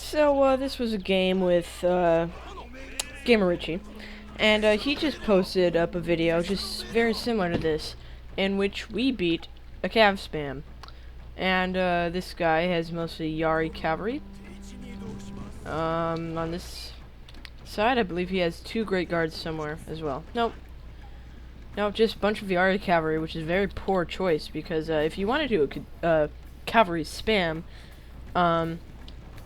So, this was a game with, Gamer Richie, and, he just posted up a video just very similar to this, in which we beat a cav spam. And, this guy has mostly Yari cavalry. On this side, I believe he has 2 great guards somewhere as well. Nope. No, just a bunch of Yari cavalry, which is a very poor choice, because, if you want to do a cavalry spam,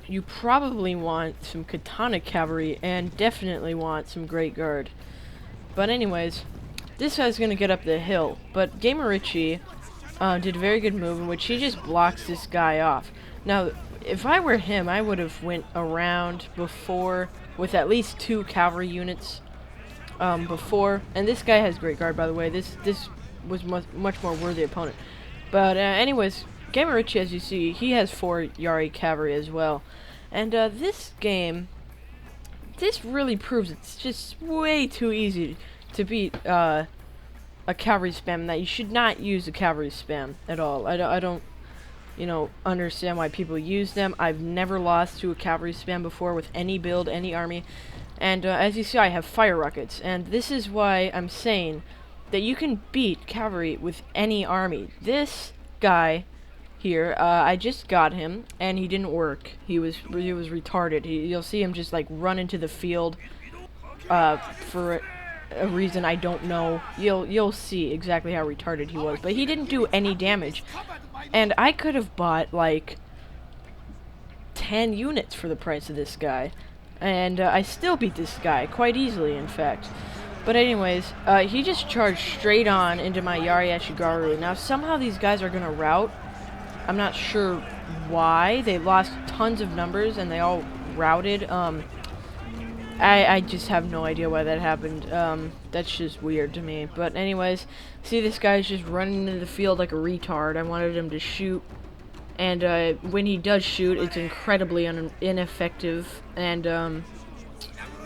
you probably want some katana cavalry and definitely want some great guard. But anyways, this guy's gonna get up the hill, but Gamer Richie did a very good move in which he just blocks this guy off. Now, if I were him, I would have went around before with at least 2 cavalry units before. And this guy has great guard, by the way. This was much more worthy opponent. But anyways, Gamer Richie, as you see, he has 4 Yari cavalry as well. And this game, this really proves it's just way too easy to beat a cavalry spam, that you should not use a cavalry spam at all. I don't understand why people use them. I've never lost to a cavalry spam before with any build, any army. And as you see, I have fire rockets. And this is why I'm saying that you can beat cavalry with any army. This guy here, I just got him, and he didn't work. He was retarded. You'll see him just like run into the field for a reason I don't know. You'll see exactly how retarded he was, but he didn't do any damage. And I could have bought like 10 units for the price of this guy, and I still beat this guy quite easily, in fact. But anyways, he just charged straight on into my Yari Ashigaru. Now somehow these guys are gonna rout. I'm not sure why. They lost tons of numbers and they all routed. I just have no idea why that happened. That's just weird to me. But anyways, see, this guy's just running into the field like a retard. I wanted him to shoot. And when he does shoot, it's incredibly ineffective and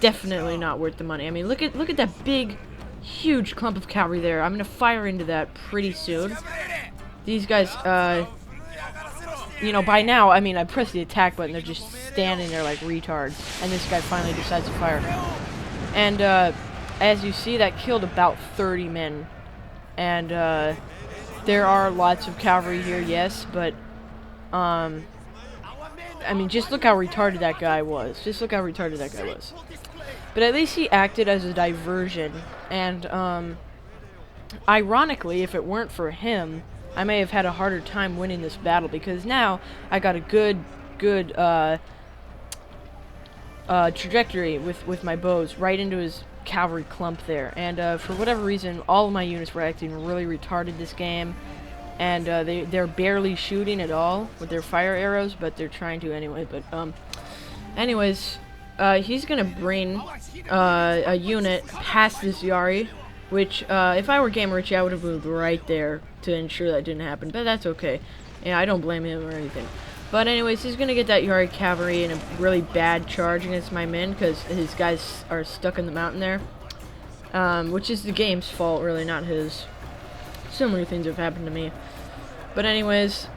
definitely not worth the money. I mean, look at that big, huge clump of cavalry there. I'm gonna fire into that pretty soon. These guys, by now, I mean, I press the attack button, they're just standing there like retards, and this guy finally decides to fire. And, as you see, that killed about 30 men. And, there are lots of cavalry here, yes, but, I mean, just look how retarded that guy was. Just look how retarded that guy was. But at least he acted as a diversion, and, ironically, if it weren't for him, I may have had a harder time winning this battle, because now I got a good trajectory with my bows right into his cavalry clump there. And for whatever reason, all of my units were acting really retarded this game, and they're barely shooting at all with their fire arrows, but they're trying to anyway. But anyways, he's gonna bring a unit past this Yari, which, if I were Gamer Richie, I would have moved right there to ensure that didn't happen, but that's okay. Yeah, I don't blame him or anything. But anyways, he's gonna get that Yari cavalry in a really bad charge against my men, because his guys are stuck in the mountain there. Which is the game's fault, really, not his. So many things have happened to me. But anyways,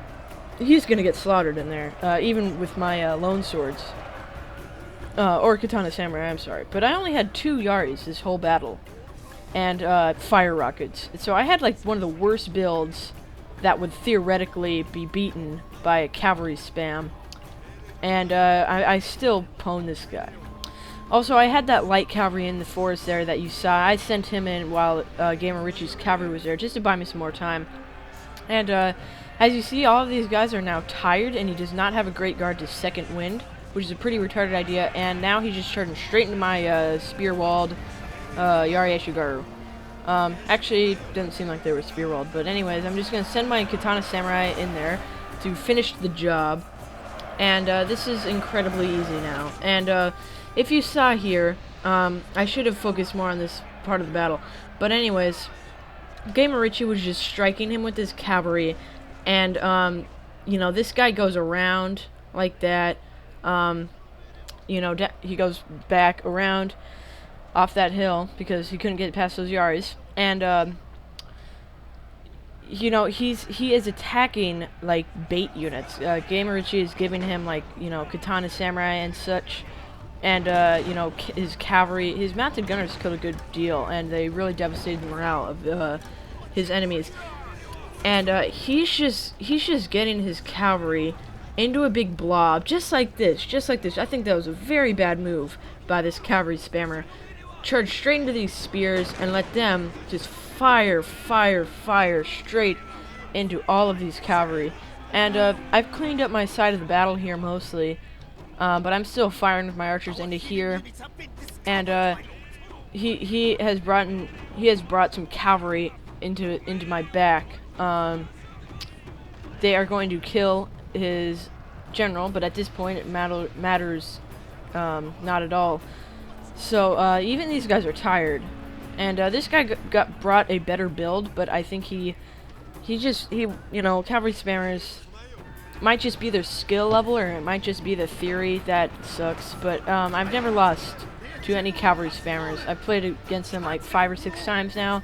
he's gonna get slaughtered in there, even with my lone swords. Or katana samurai, I'm sorry. But I only had 2 Yaris this whole battle. And fire rockets. So I had like one of the worst builds that would theoretically be beaten by a cavalry spam. And I still pwned this guy. Also, I had that light cavalry in the forest there that you saw. I sent him in while Gamer Richie's cavalry was there, just to buy me some more time. And as you see, all of these guys are now tired, and he does not have a great guard to second wind, which is a pretty retarded idea. And now he's just charging straight into my spear-walled Yari Ashigaru. Actually, doesn't seem like they were spear-walled, but anyways, I'm just gonna send my katana samurai in there to finish the job. And this is incredibly easy now. And if you saw here, I should have focused more on this part of the battle. But anyways, Gamer Richie was just striking him with his cavalry, and this guy goes around like that. He goes back around off that hill because he couldn't get past those Yaris. And you know, he is attacking like bait units. Gamerichi is giving him like, you know, katana samurai and such, and you know, his cavalry, his mounted gunners killed a good deal, and they really devastated the morale of his enemies. And he's just getting his cavalry into a big blob, just like this, just like this. I think that was a very bad move by this cavalry spammer. Charge straight into these spears and let them just fire straight into all of these cavalry. And I've cleaned up my side of the battle here mostly, but I'm still firing with my archers into here. And he has brought some cavalry into my back. They are going to kill his general, but at this point it matters not at all. So even these guys are tired, and this guy brought a better build, but I think he you know, cavalry spammers might just be their skill level, or it might just be the theory that sucks. But I've never lost to any cavalry spammers. I've played against them like 5 or 6 times now.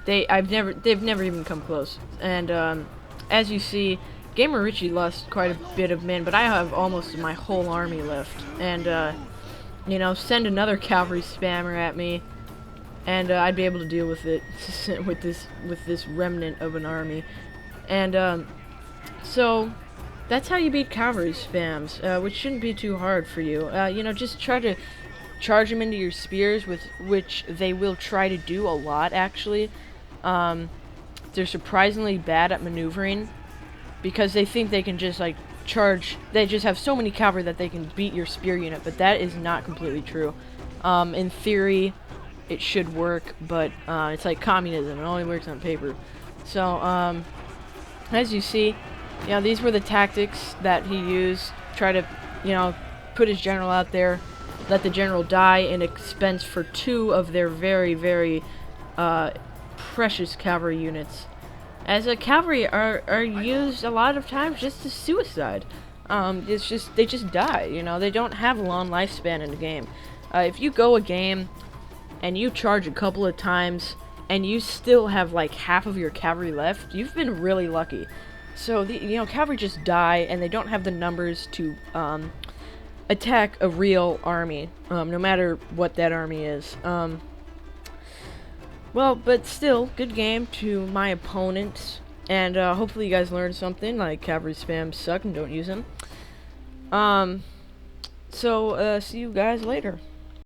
They've never even come close. And as you see, Gamerichi lost quite a bit of men, but I have almost my whole army left. And you know, send another cavalry spammer at me, and I'd be able to deal with it with this remnant of an army. And so that's how you beat cavalry spams, which shouldn't be too hard for you. You know, just try to charge them into your spears, with which they will try to do a lot, actually. They're surprisingly bad at maneuvering, because they think they can just, like, charge. They just have so many cavalry that they can beat your spear unit, but that is not completely true. In theory, it should work, but it's like communism. It only works on paper. So, as you see, you know, these were the tactics that he used. Try to, you know, put his general out there, let the general die in expense for 2 of their very precious cavalry units. As a cavalry are used a lot of times just to suicide. It's just, they just die, you know, they don't have a long lifespan in the game. If you go a game and you charge a couple of times and you still have like half of your cavalry left, you've been really lucky. So, you know, cavalry just die, and they don't have the numbers to attack a real army, no matter what that army is. Well, but still, good game to my opponents, and hopefully you guys learned something, like cavalry spams suck and don't use them. So, see you guys later.